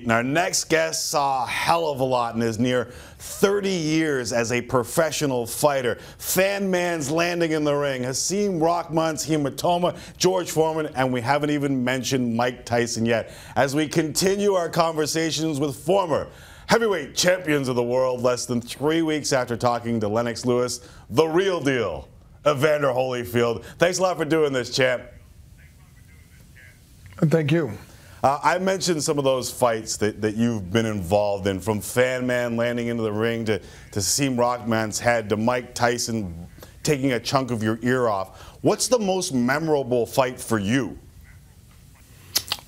And our next guest saw a hell of a lot in his near 30 years as a professional fighter. Fan man's landing in the ring, Hakeem Rahman's hematoma, George Foreman, and we haven't even mentioned Mike Tyson yet. As we continue our conversations with former heavyweight champions of the world, less than 3 weeks after talking to Lennox Lewis, the real deal, Evander Holyfield. Thanks a lot for doing this, champ. Thank you. I mentioned some of those fights that you've been involved in, from fan man landing into the ring to Hakeem Rahman's head to Mike Tyson taking a chunk of your ear off. What's the most memorable fight for you?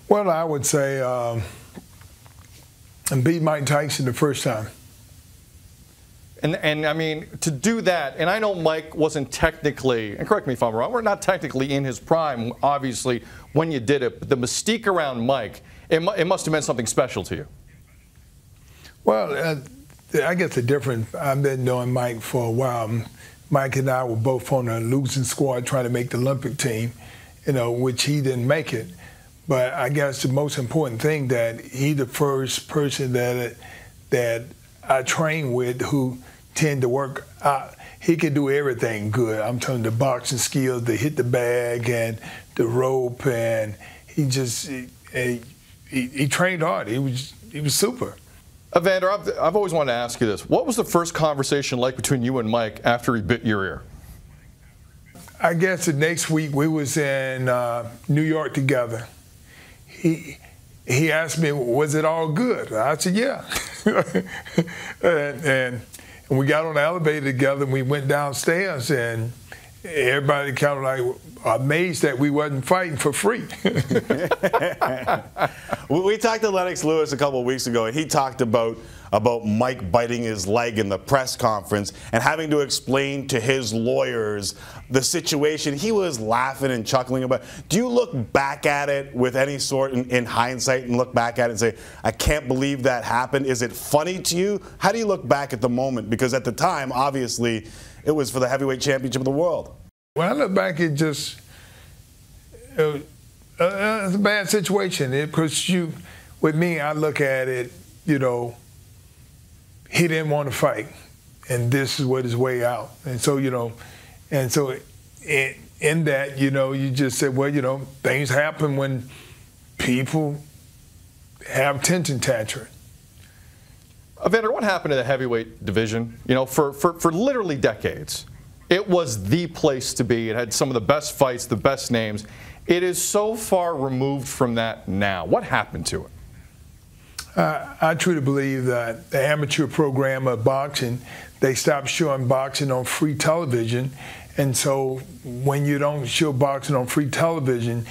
Well, I would say and beat Mike Tyson the first time. And I mean, to do that, and I know Mike wasn't technically, and correct me if I'm wrong, we're not technically in his prime, obviously, when you did it, but the mystique around Mike, it must have meant something special to you. Well, I guess the difference, I've been knowing Mike for a while. Mike and I were both on a losing squad trying to make the Olympic team, you know, which he didn't make it. But I guess the most important thing that he the first person that I trained with who tend to work out. He could do everything good. I'm telling you, the boxing skills, the hit the bag and the rope, and he just he trained hard. He was super. Evander, I've always wanted to ask you this. What was the first conversation like between you and Mike after he bit your ear? I guess the next week we was in New York together. He asked me, was it all good? I said, yeah. and we got on the elevator together, and we went downstairs, and everybody kind of like amazed that we wasn't fighting for free. We talked to Lennox Lewis a couple of weeks ago, and he talked about Mike biting his leg in the press conference and having to explain to his lawyers the situation. He was laughing and chuckling about it. Do you look back at it with any sort in hindsight and look back at it and say, I can't believe that happened? Is it funny to you? How do you look back at the moment? Because at the time, obviously, it was for the heavyweight championship of the world. When I look back, it just it's a bad situation. Because with me, I look at it, you know, he didn't want to fight, and this is what his way out. And so, you know, and so in that, you know, you just said, well, you know, things happen when people have tension tantrum. Evander, what happened to the heavyweight division? You know, for literally decades, it was the place to be. It had some of the best fights, the best names. It is so far removed from that now. What happened to it? I truly believe that the amateur program of boxing, they stopped showing boxing on free television. And so when you don't show boxing on free television,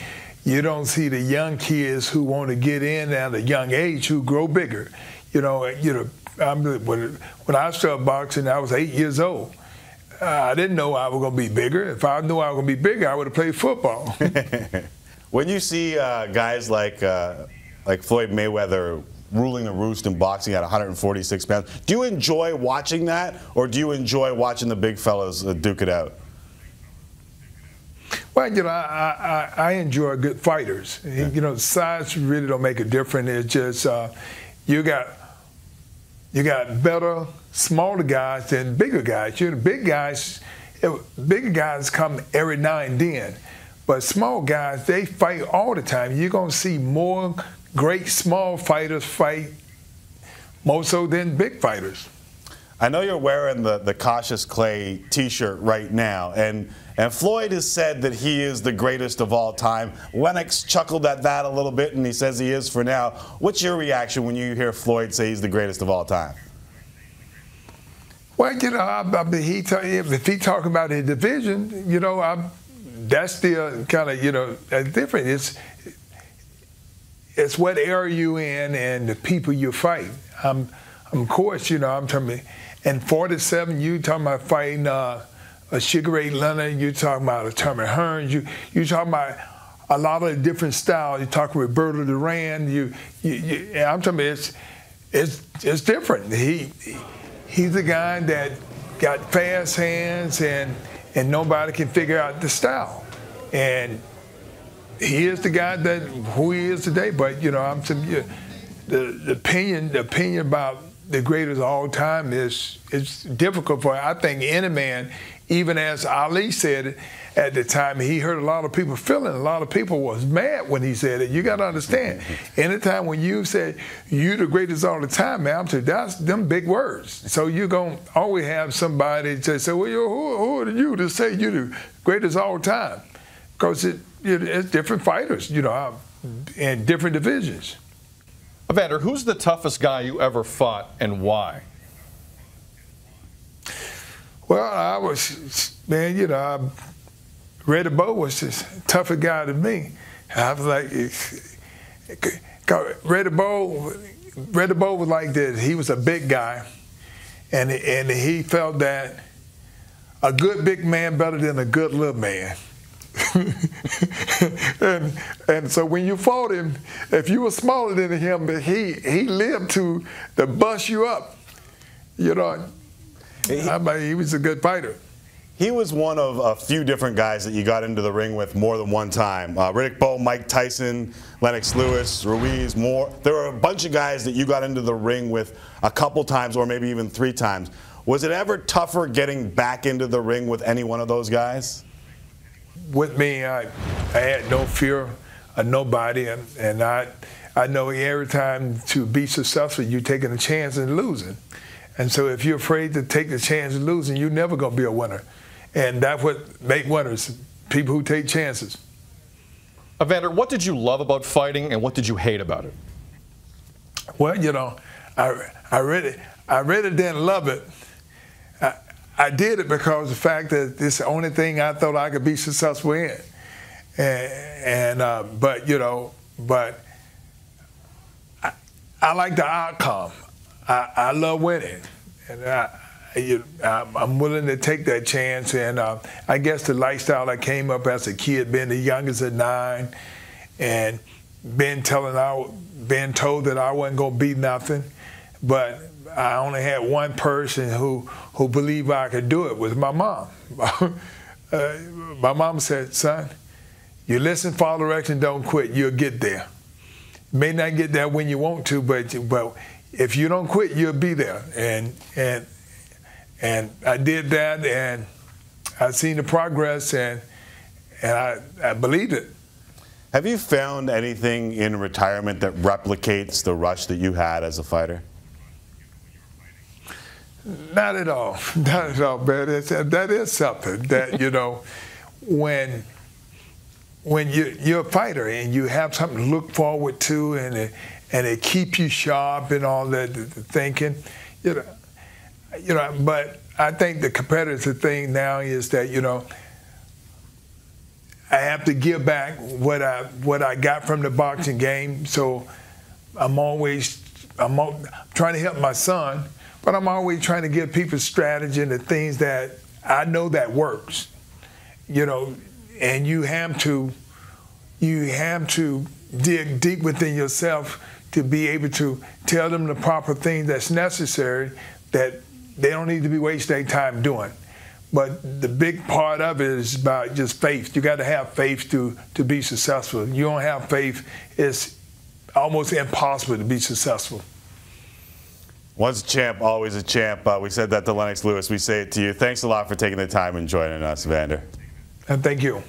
you don't see the young kids who want to get in at a young age who grow bigger. You know, when I started boxing, I was 8 years old. I didn't know I was going to be bigger. If I knew I was going to be bigger, I would have played football. When you see guys like Floyd Mayweather ruling the roost in boxing at 146 pounds, do you enjoy watching that, or do you enjoy watching the big fellas duke it out? Well, you know, I enjoy good fighters. Yeah. You know, size really don't make a difference. It's just you got better, smaller guys than bigger guys. You know, bigger guys come every now and then, but small guys, they fight all the time. You're gonna see more great small fighters fight more so than big fighters. I know you're wearing the Cassius Clay t-shirt right now, and Floyd has said that he is the greatest of all time. Lennox chuckled at that a little bit, and he says he is for now. What's your reaction when you hear Floyd say he's the greatest of all time? Well, you know, if he talking about his division, you know, that's still kind of, you know, different. It's what era you in and the people you fight. Of course, you know, I'm talking about, in 47, you talking about fighting a Sugar Ray Leonard, you talking about a Tommy Hearns, you talking about a lot of different styles. You talking Roberto Duran, I'm talking about it's different. He's the guy that got fast hands and nobody can figure out the style. And he is the guy who he is today. But, you know, I'm saying, the opinion about the greatest of all time is difficult for, I think, any man. Even as Ali said it at the time, he hurt a lot of people feeling. A lot of people was mad when he said it. You got to understand, anytime when you say you the greatest all the time, man, that's them big words. So you're going to always have somebody to say, well, who are you to say you the greatest all the time? Because it's different fighters, in different divisions. Evander, who's the toughest guy you ever fought and why? Well, I was, man, Reddy Bo was the toughest guy to me. I was like, Reddy Bo was like this. He was a big guy, and he felt that a good big man better than a good little man. and so when you fought him, if you were smaller than him, he lived to bust you up. He was a good fighter. He was one of a few different guys that you got into the ring with more than one time. Riddick Bowe, Mike Tyson, Lennox Lewis, Ruiz, Moore. There were a bunch of guys that you got into the ring with a couple times or maybe even 3 times. Was it ever tougher getting back into the ring with any one of those guys? With me, I had no fear of nobody, and I know every time to be successful, you're taking a chance and losing. And so if you're afraid to take the chance of losing, you're never going to be a winner. And that's what makes winners, people who take chances. Evander, what did you love about fighting and what did you hate about it? Well, I really didn't love it. I did it because of the fact that it's the only thing I thought I could be successful in. But I like the outcome. I love winning, and I'm willing to take that chance. And I guess the lifestyle I came up as a kid, being the youngest at 9, and being told that I wasn't gonna be nothing, but I only had one person who believed I could do it, was my mom. My mom said, son, you listen, follow direction, don't quit, you'll get there. May not get there when you want to, but if you don't quit, you'll be there. And I did that, and I seen the progress, and I believed it. Have you found anything in retirement that replicates the rush that you had as a fighter? Not at all. Not at all, man. That is something that, when you're a fighter and you have something to look forward to, and it keeps you sharp and all that thinking, but I think the competitive thing now is that, I have to give back what I got from the boxing game. So I'm trying to help my son, but I'm always trying to give people strategy and the things that I know that works, and you have to dig deep within yourself to be able to tell them the proper thing that's necessary that they don't need to be wasting their time doing. But the big part of it is about just faith. You got to have faith to be successful. If you don't have faith, it's almost impossible to be successful. Once a champ, always a champ. We said that to Lennox Lewis. We say it to you. Thanks a lot for taking the time and joining us, Evander. And thank you.